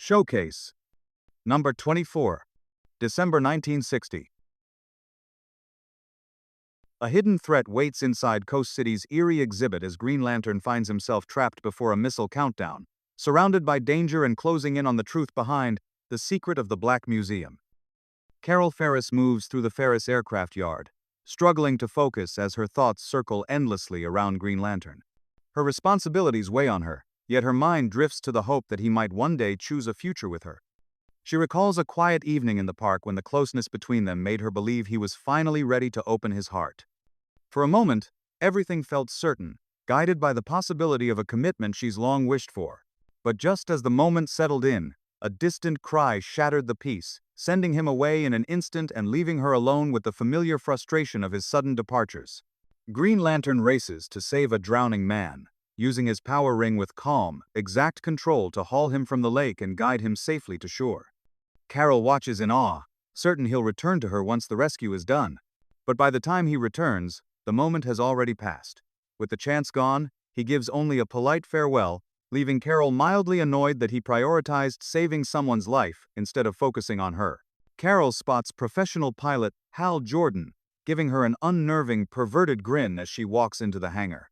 Showcase. Number 24. December 1960. A hidden threat waits inside Coast City's eerie exhibit as Green Lantern finds himself trapped before a missile countdown, surrounded by danger and closing in on the truth behind the secret of the Black Museum. Carol Ferris moves through the Ferris aircraft yard, struggling to focus as her thoughts circle endlessly around Green Lantern. Her responsibilities weigh on her, yet her mind drifts to the hope that he might one day choose a future with her. She recalls a quiet evening in the park when the closeness between them made her believe he was finally ready to open his heart. For a moment, everything felt certain, guided by the possibility of a commitment she's long wished for. But just as the moment settled in, a distant cry shattered the peace, sending him away in an instant and leaving her alone with the familiar frustration of his sudden departures. Green Lantern races to save a drowning man, using his power ring with calm, exact control to haul him from the lake and guide him safely to shore. Carol watches in awe, certain he'll return to her once the rescue is done. But by the time he returns, the moment has already passed. With the chance gone, he gives only a polite farewell, leaving Carol mildly annoyed that he prioritized saving someone's life instead of focusing on her. Carol spots professional pilot Hal Jordan, giving her an unnerving, perverted grin as she walks into the hangar.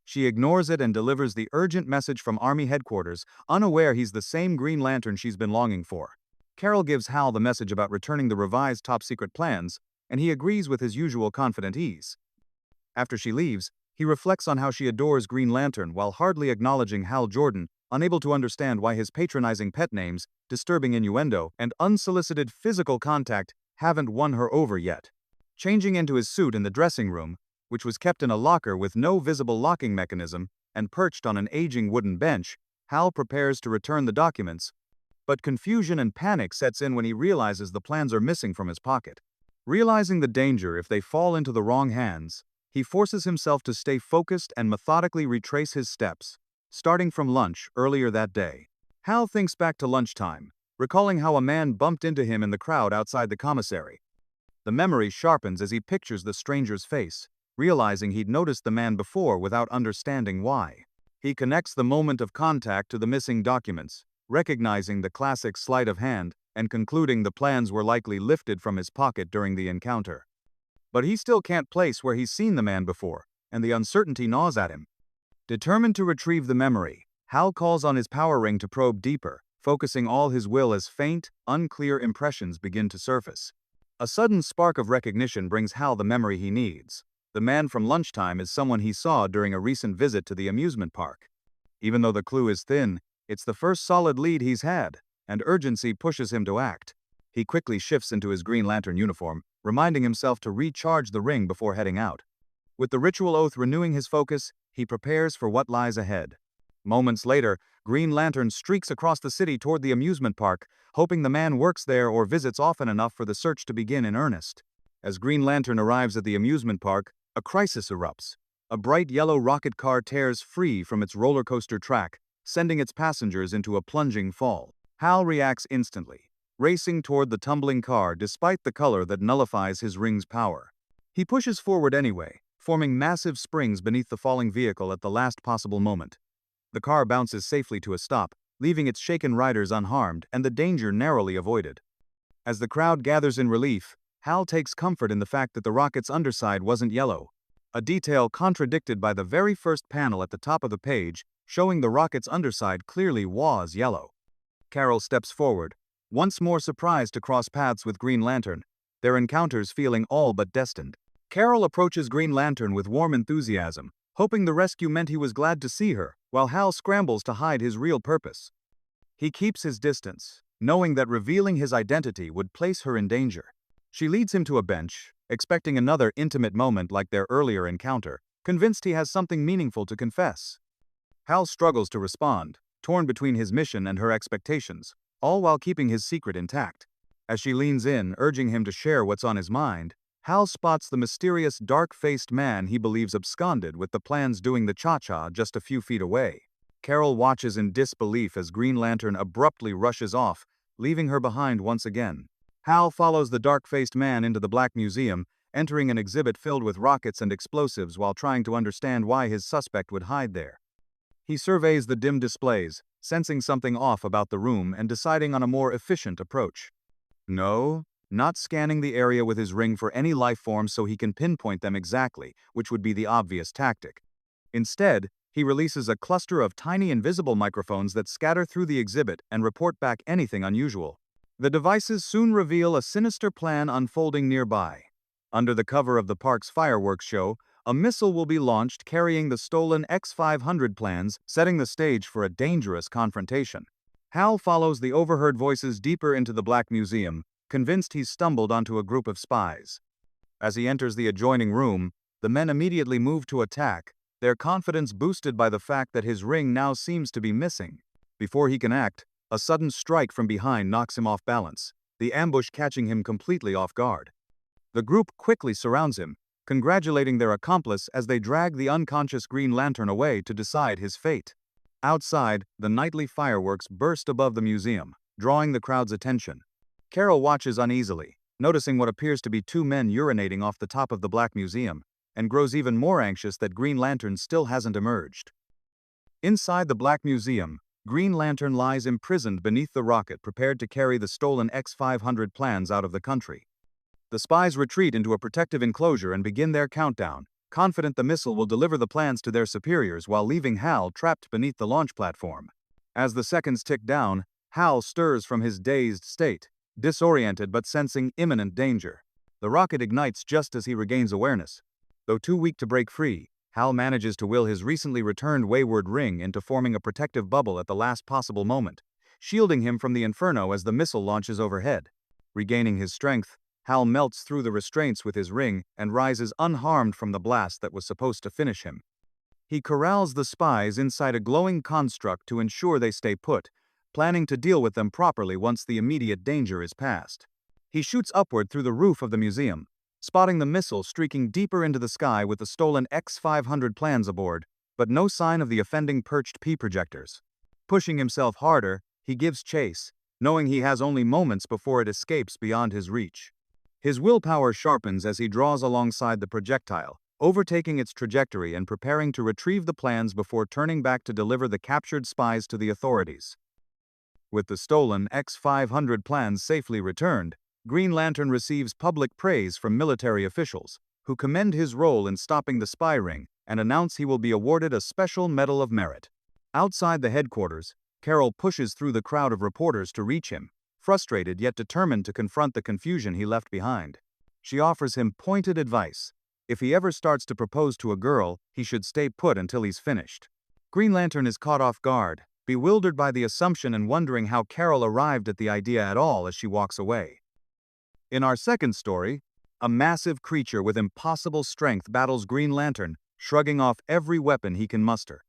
She ignores it and delivers the urgent message from Army headquarters, unaware he's the same Green Lantern she's been longing for. Carol gives Hal the message about returning the revised top-secret plans, and he agrees with his usual confident ease. After she leaves, he reflects on how she adores Green Lantern while hardly acknowledging Hal Jordan, unable to understand why his patronizing pet names, disturbing innuendo, and unsolicited physical contact haven't won her over yet. Changing into his suit in the dressing room, which was kept in a locker with no visible locking mechanism and perched on an aging wooden bench, Hal prepares to return the documents. But confusion and panic sets in when he realizes the plans are missing from his pocket. Realizing the danger if they fall into the wrong hands, he forces himself to stay focused and methodically retrace his steps, starting from lunch earlier that day. Hal thinks back to lunchtime, recalling how a man bumped into him in the crowd outside the commissary. The memory sharpens as he pictures the stranger's face, realizing he'd noticed the man before without understanding why. He connects the moment of contact to the missing documents, recognizing the classic sleight of hand and concluding the plans were likely lifted from his pocket during the encounter. But he still can't place where he's seen the man before, and the uncertainty gnaws at him. Determined to retrieve the memory, Hal calls on his power ring to probe deeper, focusing all his will as faint, unclear impressions begin to surface. A sudden spark of recognition brings Hal the memory he needs. The man from lunchtime is someone he saw during a recent visit to the amusement park. Even though the clue is thin, it's the first solid lead he's had, and urgency pushes him to act. He quickly shifts into his Green Lantern uniform, reminding himself to recharge the ring before heading out. With the ritual oath renewing his focus, he prepares for what lies ahead. Moments later, Green Lantern streaks across the city toward the amusement park, hoping the man works there or visits often enough for the search to begin in earnest. As Green Lantern arrives at the amusement park, a crisis erupts. A bright yellow rocket car tears free from its roller coaster track, sending its passengers into a plunging fall. Hal reacts instantly, racing toward the tumbling car despite the color that nullifies his ring's power. He pushes forward anyway, forming massive springs beneath the falling vehicle at the last possible moment. The car bounces safely to a stop, leaving its shaken riders unharmed and the danger narrowly avoided. As the crowd gathers in relief, Hal takes comfort in the fact that the rocket's underside wasn't yellow, a detail contradicted by the very first panel at the top of the page, showing the rocket's underside clearly was yellow. Carol steps forward, once more surprised to cross paths with Green Lantern, their encounters feeling all but destined. Carol approaches Green Lantern with warm enthusiasm, hoping the rescue meant he was glad to see her, while Hal scrambles to hide his real purpose. He keeps his distance, knowing that revealing his identity would place her in danger. She leads him to a bench, expecting another intimate moment like their earlier encounter, convinced he has something meaningful to confess. Hal struggles to respond, torn between his mission and her expectations, all while keeping his secret intact. As she leans in, urging him to share what's on his mind, Hal spots the mysterious dark-faced man he believes absconded with the plans doing the cha-cha just a few feet away. Carol watches in disbelief as Green Lantern abruptly rushes off, leaving her behind once again. Hal follows the dark-faced man into the Black Museum, entering an exhibit filled with rockets and explosives while trying to understand why his suspect would hide there. He surveys the dim displays, sensing something off about the room and deciding on a more efficient approach. No, not scanning the area with his ring for any life forms so he can pinpoint them exactly, which would be the obvious tactic. Instead, he releases a cluster of tiny invisible microphones that scatter through the exhibit and report back anything unusual. The devices soon reveal a sinister plan unfolding nearby. Under the cover of the park's fireworks show, a missile will be launched carrying the stolen X-500 plans, setting the stage for a dangerous confrontation. Hal follows the overheard voices deeper into the Black Museum, convinced he's stumbled onto a group of spies. As he enters the adjoining room, the men immediately move to attack, their confidence boosted by the fact that his ring now seems to be missing. Before he can act, a sudden strike from behind knocks him off balance, the ambush catching him completely off guard. The group quickly surrounds him, congratulating their accomplice as they drag the unconscious Green Lantern away to decide his fate. Outside, the nightly fireworks burst above the museum, drawing the crowd's attention. Carol watches uneasily, noticing what appears to be two men urinating off the top of the Black Museum, and grows even more anxious that Green Lantern still hasn't emerged. Inside the Black Museum, Green Lantern lies imprisoned beneath the rocket prepared to carry the stolen X-500 plans out of the country. The spies retreat into a protective enclosure and begin their countdown, confident the missile will deliver the plans to their superiors while leaving Hal trapped beneath the launch platform. As the seconds tick down, Hal stirs from his dazed state, disoriented but sensing imminent danger. The rocket ignites just as he regains awareness. Though too weak to break free, Hal manages to will his recently returned wayward ring into forming a protective bubble at the last possible moment, shielding him from the inferno as the missile launches overhead. Regaining his strength, Hal melts through the restraints with his ring and rises unharmed from the blast that was supposed to finish him. He corrals the spies inside a glowing construct to ensure they stay put, planning to deal with them properly once the immediate danger is past. He shoots upward through the roof of the museum, spotting the missile streaking deeper into the sky with the stolen X-500 plans aboard, but no sign of the offending perched P projectors. Pushing himself harder, he gives chase, knowing he has only moments before it escapes beyond his reach. His willpower sharpens as he draws alongside the projectile, overtaking its trajectory and preparing to retrieve the plans before turning back to deliver the captured spies to the authorities. With the stolen X-500 plans safely returned, Green Lantern receives public praise from military officials, who commend his role in stopping the spy ring and announce he will be awarded a special Medal of Merit. Outside the headquarters, Carol pushes through the crowd of reporters to reach him, frustrated yet determined to confront the confusion he left behind. She offers him pointed advice. If he ever starts to propose to a girl, he should stay put until he's finished. Green Lantern is caught off guard, bewildered by the assumption and wondering how Carol arrived at the idea at all as she walks away. In our second story, a massive creature with impossible strength battles Green Lantern, shrugging off every weapon he can muster.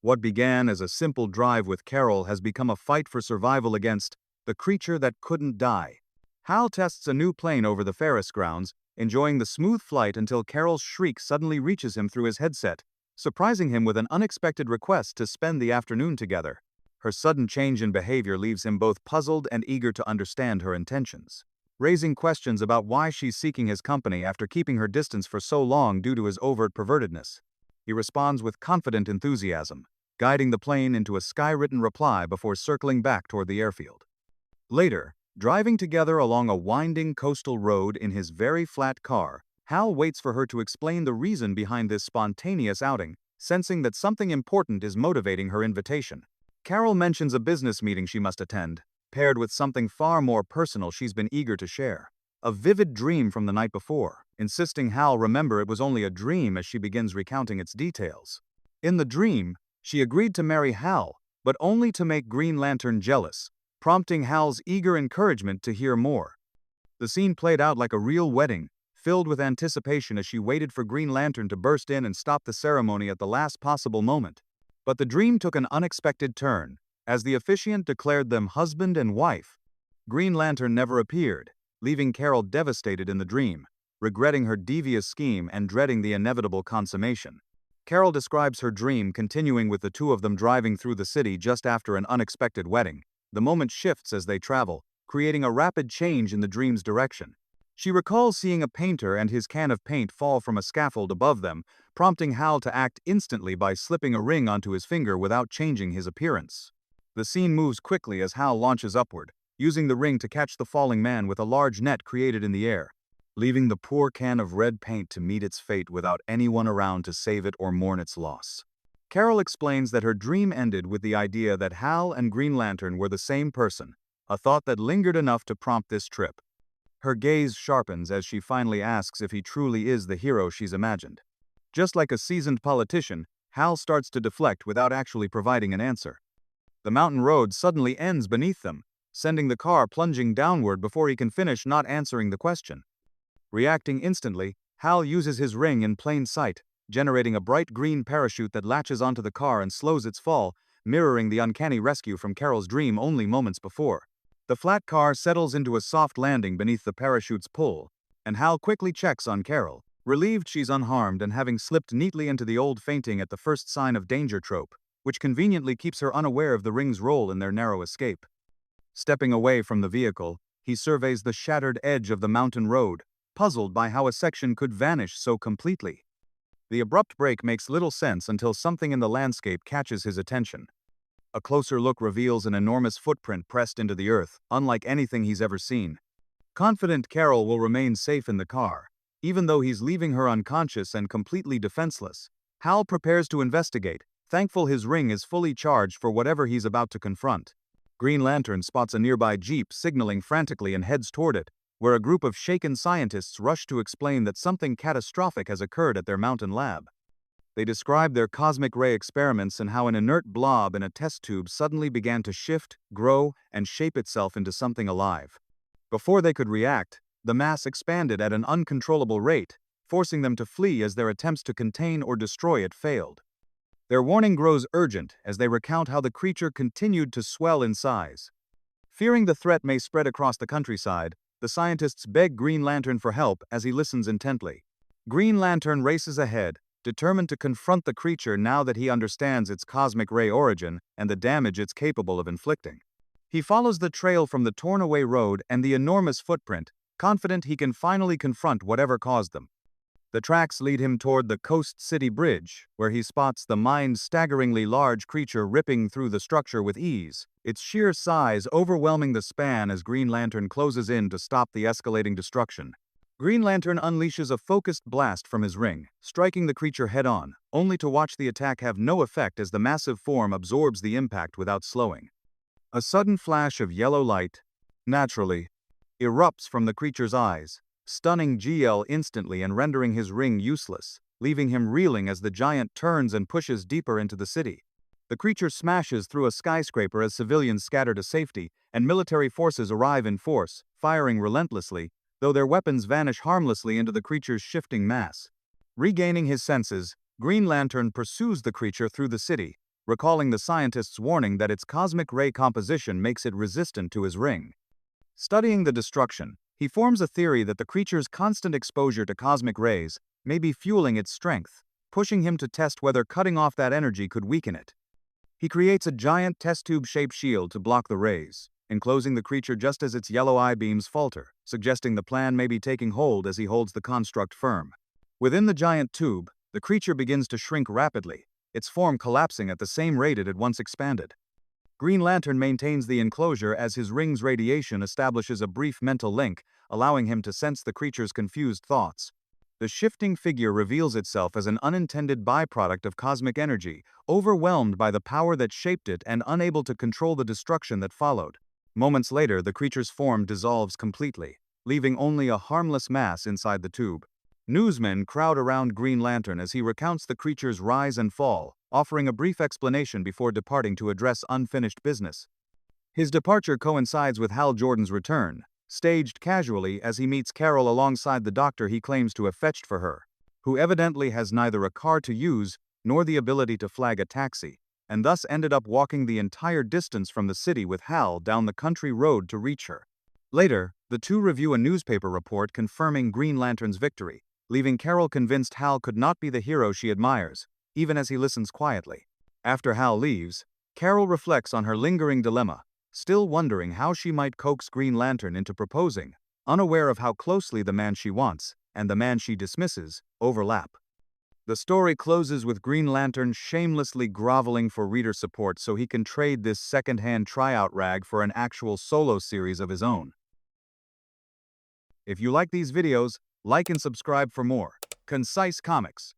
What began as a simple drive with Carol has become a fight for survival against the creature that couldn't die. Hal tests a new plane over the Ferris grounds, enjoying the smooth flight until Carol's shriek suddenly reaches him through his headset, surprising him with an unexpected request to spend the afternoon together. Her sudden change in behavior leaves him both puzzled and eager to understand her intentions, raising questions about why she's seeking his company after keeping her distance for so long due to his overt pervertedness. He responds with confident enthusiasm, guiding the plane into a skywritten reply before circling back toward the airfield. Later, driving together along a winding coastal road in his very flat car, Hal waits for her to explain the reason behind this spontaneous outing, sensing that something important is motivating her invitation. Carol mentions a business meeting she must attend, paired with something far more personal she's been eager to share. A vivid dream from the night before, insisting Hal remember it was only a dream as she begins recounting its details. In the dream, she agreed to marry Hal, but only to make Green Lantern jealous, prompting Hal's eager encouragement to hear more. The scene played out like a real wedding, filled with anticipation as she waited for Green Lantern to burst in and stop the ceremony at the last possible moment. But the dream took an unexpected turn. As the officiant declared them husband and wife, Green Lantern never appeared, leaving Carol devastated in the dream, regretting her devious scheme and dreading the inevitable consummation. Carol describes her dream continuing with the two of them driving through the city just after an unexpected wedding. The moment shifts as they travel, creating a rapid change in the dream's direction. She recalls seeing a painter and his can of paint fall from a scaffold above them, prompting Hal to act instantly by slipping a ring onto his finger without changing his appearance. The scene moves quickly as Hal launches upward, using the ring to catch the falling man with a large net created in the air, leaving the poor can of red paint to meet its fate without anyone around to save it or mourn its loss. Carol explains that her dream ended with the idea that Hal and Green Lantern were the same person, a thought that lingered enough to prompt this trip. Her gaze sharpens as she finally asks if he truly is the hero she's imagined. Just like a seasoned politician, Hal starts to deflect without actually providing an answer. The mountain road suddenly ends beneath them, sending the car plunging downward before he can finish not answering the question. Reacting instantly, Hal uses his ring in plain sight, generating a bright green parachute that latches onto the car and slows its fall, mirroring the uncanny rescue from Carol's dream only moments before. The flat car settles into a soft landing beneath the parachute's pull, and Hal quickly checks on Carol, relieved she's unharmed and having slipped neatly into the old fainting at the first sign of danger trope, which conveniently keeps her unaware of the ring's role in their narrow escape. Stepping away from the vehicle, he surveys the shattered edge of the mountain road, puzzled by how a section could vanish so completely. The abrupt break makes little sense until something in the landscape catches his attention. A closer look reveals an enormous footprint pressed into the earth, unlike anything he's ever seen. Confident Carol will remain safe in the car, even though he's leaving her unconscious and completely defenseless. Hal prepares to investigate, thankful his ring is fully charged for whatever he's about to confront. Green Lantern spots a nearby jeep signaling frantically and heads toward it, where a group of shaken scientists rush to explain that something catastrophic has occurred at their mountain lab. They describe their cosmic ray experiments and how an inert blob in a test tube suddenly began to shift, grow, and shape itself into something alive. Before they could react, the mass expanded at an uncontrollable rate, forcing them to flee as their attempts to contain or destroy it failed. Their warning grows urgent as they recount how the creature continued to swell in size. Fearing the threat may spread across the countryside, the scientists beg Green Lantern for help as he listens intently. Green Lantern races ahead, determined to confront the creature now that he understands its cosmic ray origin and the damage it's capable of inflicting. He follows the trail from the torn-away road and the enormous footprint, confident he can finally confront whatever caused them. The tracks lead him toward the Coast City Bridge, where he spots the mind-staggeringly large creature ripping through the structure with ease, its sheer size overwhelming the span as Green Lantern closes in to stop the escalating destruction. Green Lantern unleashes a focused blast from his ring, striking the creature head-on, only to watch the attack have no effect as the massive form absorbs the impact without slowing. A sudden flash of yellow light, naturally, erupts from the creature's eyes, stunning Giella instantly and rendering his ring useless, leaving him reeling as the giant turns and pushes deeper into the city. The creature smashes through a skyscraper as civilians scatter to safety, and military forces arrive in force, firing relentlessly, though their weapons vanish harmlessly into the creature's shifting mass. Regaining his senses, Green Lantern pursues the creature through the city, recalling the scientists' warning that its cosmic ray composition makes it resistant to his ring. Studying the destruction, he forms a theory that the creature's constant exposure to cosmic rays may be fueling its strength, pushing him to test whether cutting off that energy could weaken it. He creates a giant test tube-shaped shield to block the rays, enclosing the creature just as its yellow eye beams falter, suggesting the plan may be taking hold as he holds the construct firm. Within the giant tube, the creature begins to shrink rapidly, its form collapsing at the same rate it had once expanded. Green Lantern maintains the enclosure as his ring's radiation establishes a brief mental link, allowing him to sense the creature's confused thoughts. The shifting figure reveals itself as an unintended byproduct of cosmic energy, overwhelmed by the power that shaped it and unable to control the destruction that followed. Moments later, the creature's form dissolves completely, leaving only a harmless mass inside the tube. Newsmen crowd around Green Lantern as he recounts the creature's rise and fall, offering a brief explanation before departing to address unfinished business. His departure coincides with Hal Jordan's return, staged casually as he meets Carol alongside the doctor he claims to have fetched for her, who evidently has neither a car to use nor the ability to flag a taxi, and thus ended up walking the entire distance from the city with Hal down the country road to reach her. Later, the two review a newspaper report confirming Green Lantern's victory, leaving Carol convinced Hal could not be the hero she admires, even as he listens quietly. After Hal leaves, Carol reflects on her lingering dilemma, still wondering how she might coax Green Lantern into proposing, unaware of how closely the man she wants and the man she dismisses overlap. The story closes with Green Lantern shamelessly groveling for reader support so he can trade this second-hand tryout rag for an actual solo series of his own. If you like these videos, like and subscribe for more Concise Comics.